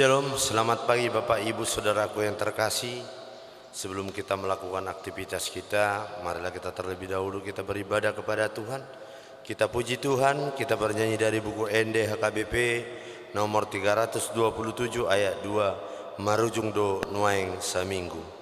Shalom, selamat pagi Bapak Ibu Saudaraku yang terkasih. Sebelum kita melakukan aktivitas kita, marilah kita terlebih dahulu kita beribadah kepada Tuhan. Kita puji Tuhan, kita bernyanyi dari buku ND HKBP nomor 327 ayat 2, Marujung do Nuaeng Saminggu.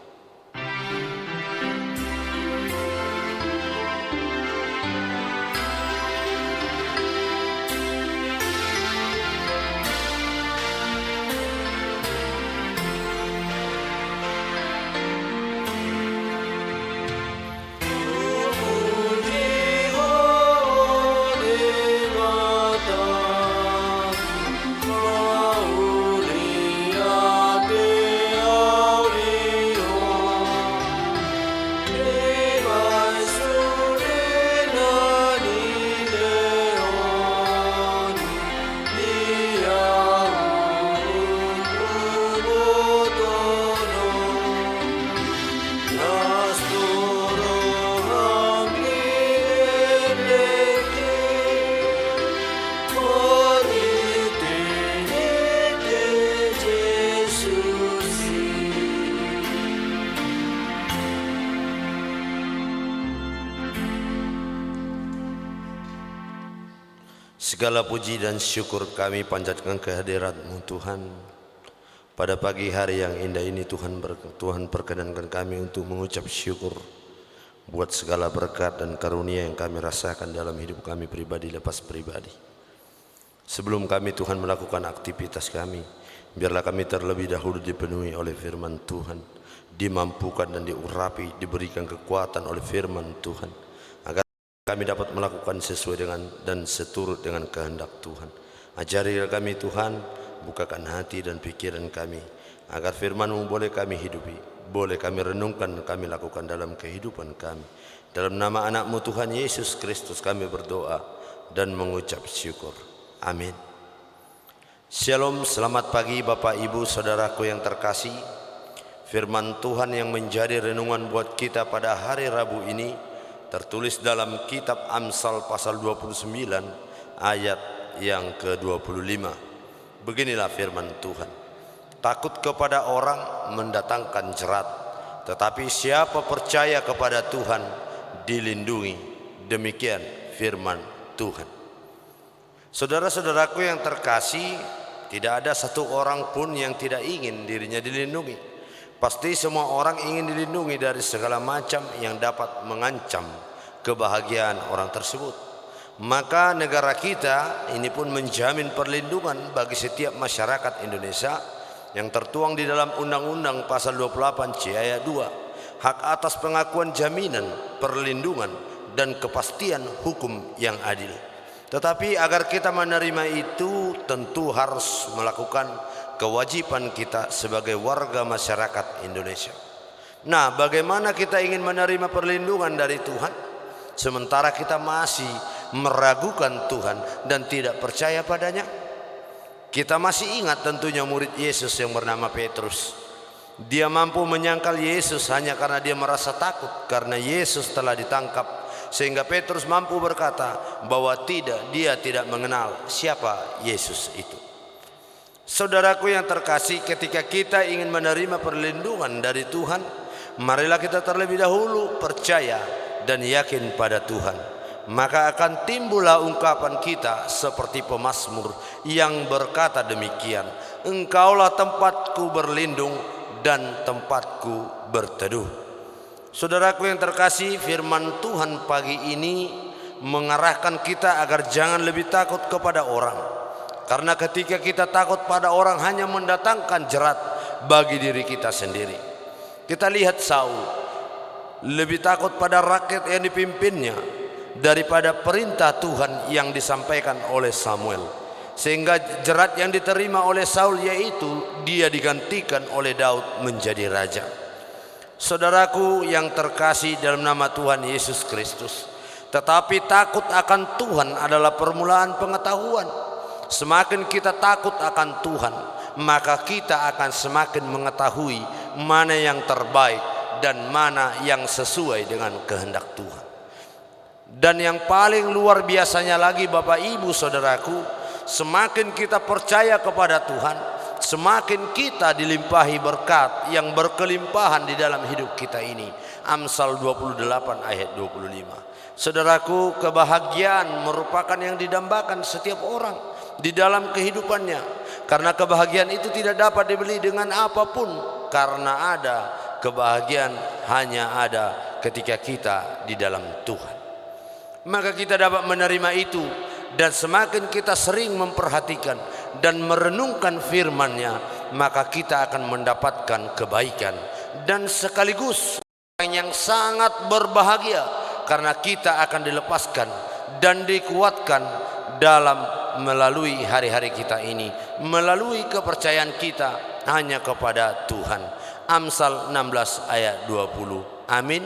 Segala puji dan syukur kami panjatkan kehadirat-Mu Tuhan. Pada pagi hari yang indah ini Tuhan perkenankan kami untuk mengucap syukur buat segala berkat dan karunia yang kami rasakan dalam hidup kami pribadi lepas pribadi. Sebelum kami Tuhan melakukan aktivitas kami, biarlah kami terlebih dahulu dipenuhi oleh firman Tuhan, dimampukan dan diurapi, diberikan kekuatan oleh firman Tuhan, agar kami dapat melakukan sesuai dengan dan seturut dengan kehendak Tuhan. Ajarilah kami Tuhan, bukakan hati dan pikiran kami, agar firman-Mu boleh kami hidupi, boleh kami renungkan dan kami lakukan dalam kehidupan kami. Dalam nama anak-Mu Tuhan Yesus Kristus kami berdoa dan mengucap syukur. Amin. Shalom, selamat pagi Bapak Ibu Saudaraku yang terkasih. Firman Tuhan yang menjadi renungan buat kita pada hari Rabu ini tertulis dalam kitab Amsal pasal 29 ayat yang ke-25. Beginilah firman Tuhan. Takut kepada orang mendatangkan jerat, tetapi siapa percaya kepada Tuhan dilindungi. Demikian firman Tuhan. Saudara-saudaraku yang terkasih, tidak ada satu orang pun yang tidak ingin dirinya dilindungi. Pasti semua orang ingin dilindungi dari segala macam yang dapat mengancam kebahagiaan orang tersebut. Maka negara kita ini pun menjamin perlindungan bagi setiap masyarakat Indonesia yang tertuang di dalam Undang-Undang pasal 28C ayat 2, hak atas pengakuan jaminan, perlindungan dan kepastian hukum yang adil. Tetapi agar kita menerima itu tentu harus melakukan kewajiban kita sebagai warga masyarakat Indonesia. Nah, bagaimana kita ingin menerima perlindungan dari Tuhan sementara kita masih meragukan Tuhan dan tidak percaya padanya? Kita masih ingat tentunya murid Yesus yang bernama Petrus. Dia mampu menyangkal Yesus hanya karena dia merasa takut karena Yesus telah ditangkap, sehingga Petrus mampu berkata bahwa dia tidak mengenal siapa Yesus itu. Saudaraku yang terkasih, ketika kita ingin menerima perlindungan dari Tuhan, marilah kita terlebih dahulu percaya dan yakin pada Tuhan. Maka akan timbullah ungkapan kita seperti pemazmur yang berkata demikian, Engkaulah tempatku berlindung dan tempatku berteduh. Saudaraku yang terkasih, firman Tuhan pagi ini mengarahkan kita agar jangan lebih takut kepada orang. Karena ketika kita takut pada orang hanya mendatangkan jerat bagi diri kita sendiri. Kita lihat Saul lebih takut pada rakyat yang dipimpinnya daripada perintah Tuhan yang disampaikan oleh Samuel. Sehingga jerat yang diterima oleh Saul yaitu dia digantikan oleh Daud menjadi raja. Saudaraku yang terkasih dalam nama Tuhan Yesus Kristus, tetapi takut akan Tuhan adalah permulaan pengetahuan. Semakin kita takut akan Tuhan, maka kita akan semakin mengetahui mana yang terbaik dan mana yang sesuai dengan kehendak Tuhan. Dan yang paling luar biasanya lagi Bapak Ibu Saudaraku, semakin kita percaya kepada Tuhan, semakin kita dilimpahi berkat yang berkelimpahan di dalam hidup kita ini. Amsal 28 ayat 25. Saudaraku, kebahagiaan merupakan yang didambakan setiap orang di dalam kehidupannya, karena kebahagiaan itu tidak dapat dibeli dengan apapun. Karena kebahagiaan hanya ada ketika kita di dalam Tuhan. Maka kita dapat menerima itu, dan semakin kita sering memperhatikan dan merenungkan firman-Nya, maka kita akan mendapatkan kebaikan dan sekaligus yang sangat berbahagia, karena kita akan dilepaskan dan dikuatkan dalam melalui hari-hari kita ini, melalui kepercayaan kita hanya kepada Tuhan. Amsal 16 ayat 20. Amin.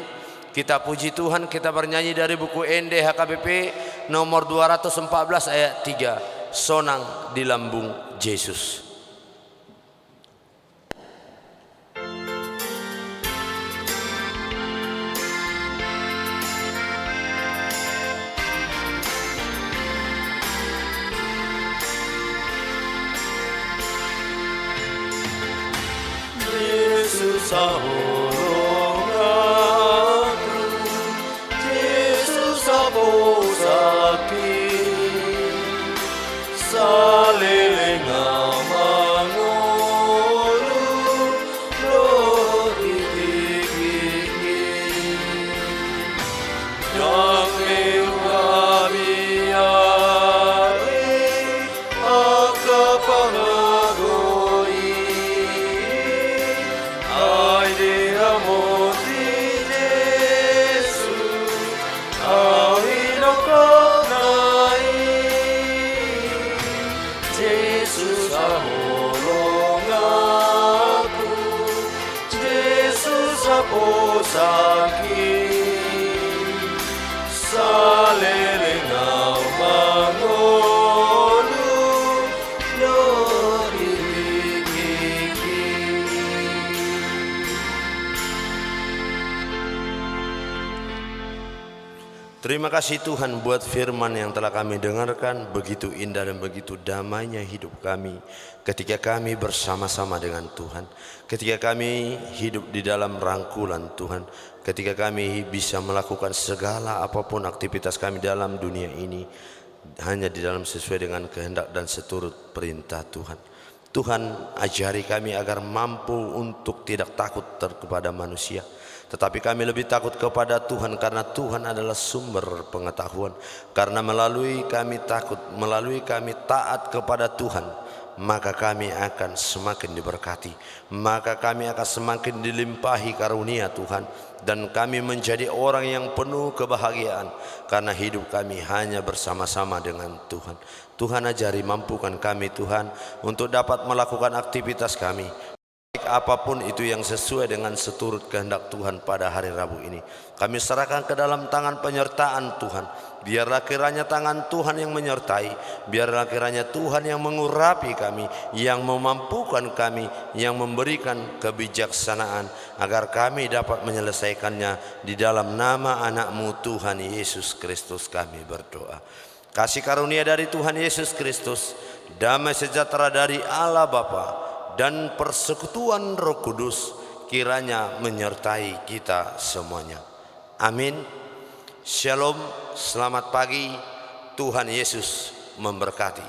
Kita puji Tuhan, kita bernyanyi dari buku NDHKBP nomor 214 ayat 3, Sonang di Lambung Yesus. Yesus Terima kasih Tuhan buat firman yang telah kami dengarkan. Begitu indah dan begitu damainya hidup kami ketika kami bersama-sama dengan Tuhan, ketika kami hidup di dalam rangkulan Tuhan, ketika kami bisa melakukan segala apapun aktivitas kami dalam dunia ini hanya di dalam sesuai dengan kehendak dan seturut perintah Tuhan. Tuhan, ajari kami agar mampu untuk tidak takut kepada manusia, tetapi kami lebih takut kepada Tuhan, karena Tuhan adalah sumber pengetahuan. Karena melalui kami takut, melalui kami taat kepada Tuhan, maka kami akan semakin diberkati, maka kami akan semakin dilimpahi karunia Tuhan, dan kami menjadi orang yang penuh kebahagiaan, karena hidup kami hanya bersama-sama dengan Tuhan. Tuhan, ajari, mampukan kami Tuhan untuk dapat melakukan aktivitas kami, apapun itu yang sesuai dengan seturut kehendak Tuhan pada hari Rabu ini. Kami serahkan ke dalam tangan penyertaan Tuhan. Biarlah kiranya tangan Tuhan yang menyertai, biarlah kiranya Tuhan yang mengurapi kami, yang memampukan kami, yang memberikan kebijaksanaan agar kami dapat menyelesaikannya. Di dalam nama anak-Mu Tuhan Yesus Kristus kami berdoa. Kasih karunia dari Tuhan Yesus Kristus, damai sejahtera dari Allah Bapa, dan persekutuan Roh Kudus kiranya menyertai kita semuanya. Amin. Shalom, selamat pagi, Tuhan Yesus memberkati.